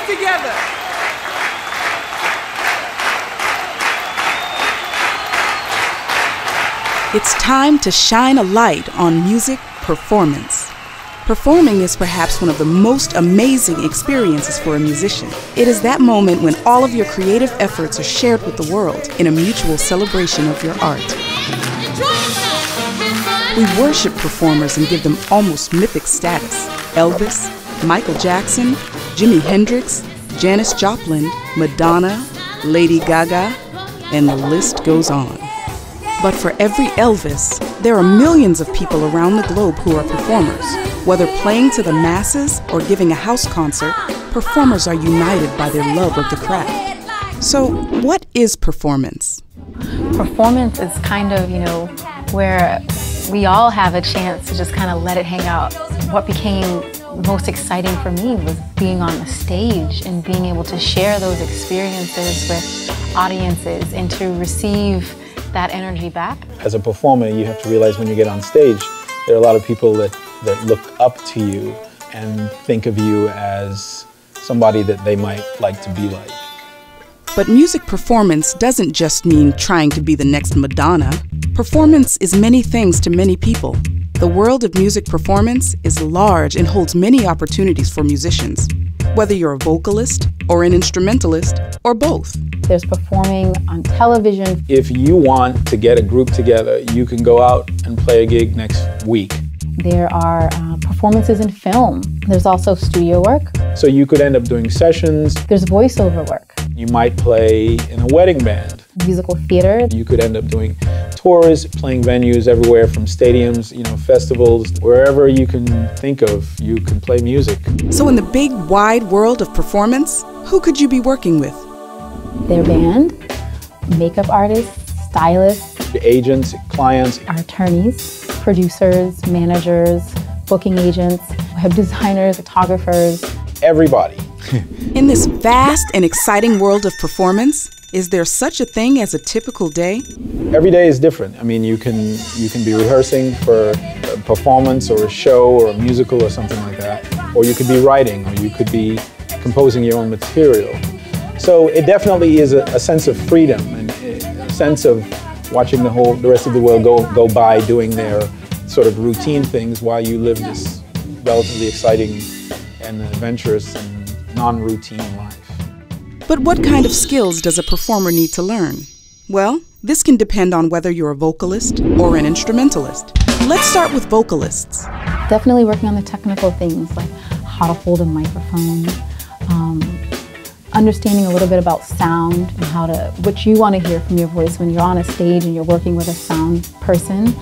together. It's time to shine a light on music performance. Performing is perhaps one of the most amazing experiences for a musician. It is that moment when all of your creative efforts are shared with the world in a mutual celebration of your art. We worship performers and give them almost mythic status. Elvis, Michael Jackson, Jimi Hendrix, Janis Joplin, Madonna, Lady Gaga, and the list goes on. But for every Elvis, there are millions of people around the globe who are performers. Whether playing to the masses or giving a house concert, performers are united by their love of the craft. So, what is performance? Performance is kind of, where we all have a chance to just kind of let it hang out. What became most exciting for me was being on the stage and being able to share those experiences with audiences and to receive that energy back. As a performer, you have to realize when you get on stage, there are a lot of people that look up to you and think of you as somebody that they might like to be like. But music performance doesn't just mean trying to be the next Madonna. Performance is many things to many people. The world of music performance is large and holds many opportunities for musicians, whether you're a vocalist or an instrumentalist or both. There's performing on television. If you want to get a group together, you can go out and play a gig next week. There are performances in film. There's also studio work. So you could end up doing sessions. There's voiceover work. You might play in a wedding band. Musical theater. You could end up doing tours, playing venues everywhere from stadiums, festivals, wherever you can think of, you can play music. So in the big, wide world of performance, who could you be working with? Their band, makeup artists, stylists, agents, clients, our attorneys, producers, managers, booking agents, web designers, photographers. Everybody. In this vast and exciting world of performance, is there such a thing as a typical day? Every day is different. You can be rehearsing for a performance or a show or a musical or something like that. Or you could be writing, or you could be composing your own material. So it definitely is a sense of freedom and a sense of watching the rest of the world go by doing their sort of routine things while you live this relatively exciting and adventurous and non-routine life. But what kind of skills does a performer need to learn? Well, this can depend on whether you're a vocalist or an instrumentalist. Let's start with vocalists. Definitely working on the technical things like how to hold a microphone, understanding a little bit about sound and what you want to hear from your voice when you're on a stage and you're working with a sound person,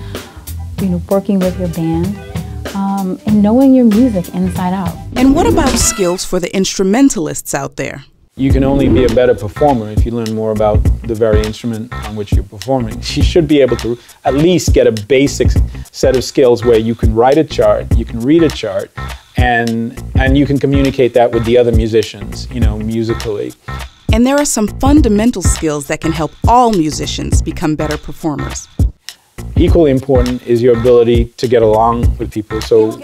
working with your band, and knowing your music inside out. And what about skills for the instrumentalists out there? You can only be a better performer if you learn more about the very instrument on which you're performing. You should be able to at least get a basic set of skills where you can write a chart, you can read a chart, and you can communicate that with the other musicians, musically. And there are some fundamental skills that can help all musicians become better performers. Equally important is your ability to get along with people. So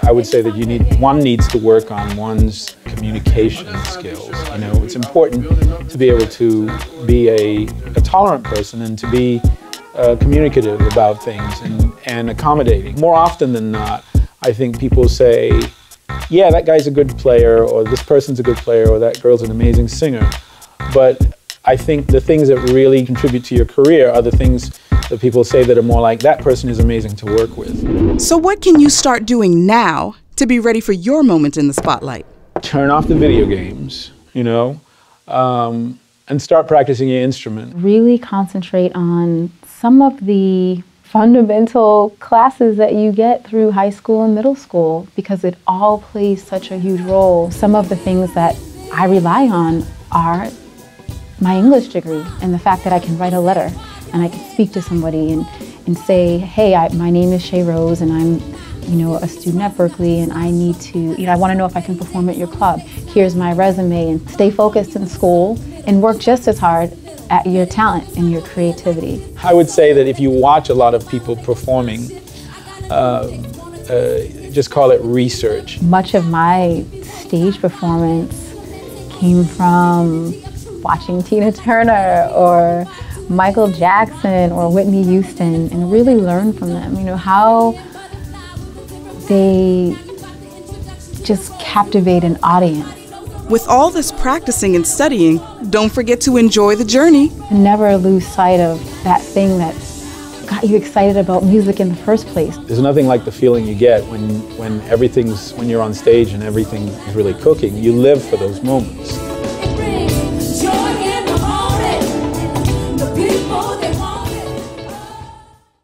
I would say that one needs to work on one's communication skills. It's important to be able to be a tolerant person and to be communicative about things and accommodating. More often than not, I think people say, yeah, that guy's a good player, or this person's a good player, or that girl's an amazing singer. But I think the things that really contribute to your career are the things that people say that are more like, that person is amazing to work with. So what can you start doing now to be ready for your moment in the spotlight? Turn off the video games, and start practicing your instrument. Really concentrate on some of the fundamental classes that you get through high school and middle school, because it all plays such a huge role. Some of the things that I rely on are my English degree and the fact that I can write a letter and I can speak to somebody and say, hey, my name is Shea Rose and I'm a student at Berkeley and I need to, I want to know if I can perform at your club. Here's my resume, and stay focused in school and work just as hard at your talent and your creativity. I would say that if you watch a lot of people performing, just call it research. Much of my stage performance came from watching Tina Turner or Michael Jackson or Whitney Houston, and really learn from them, you know, how they just captivate an audience. With all this practicing and studying, don't forget to enjoy the journey. And never lose sight of that thing that got you excited about music in the first place. There's nothing like the feeling you get when you're on stage and everything is really cooking. You live for those moments.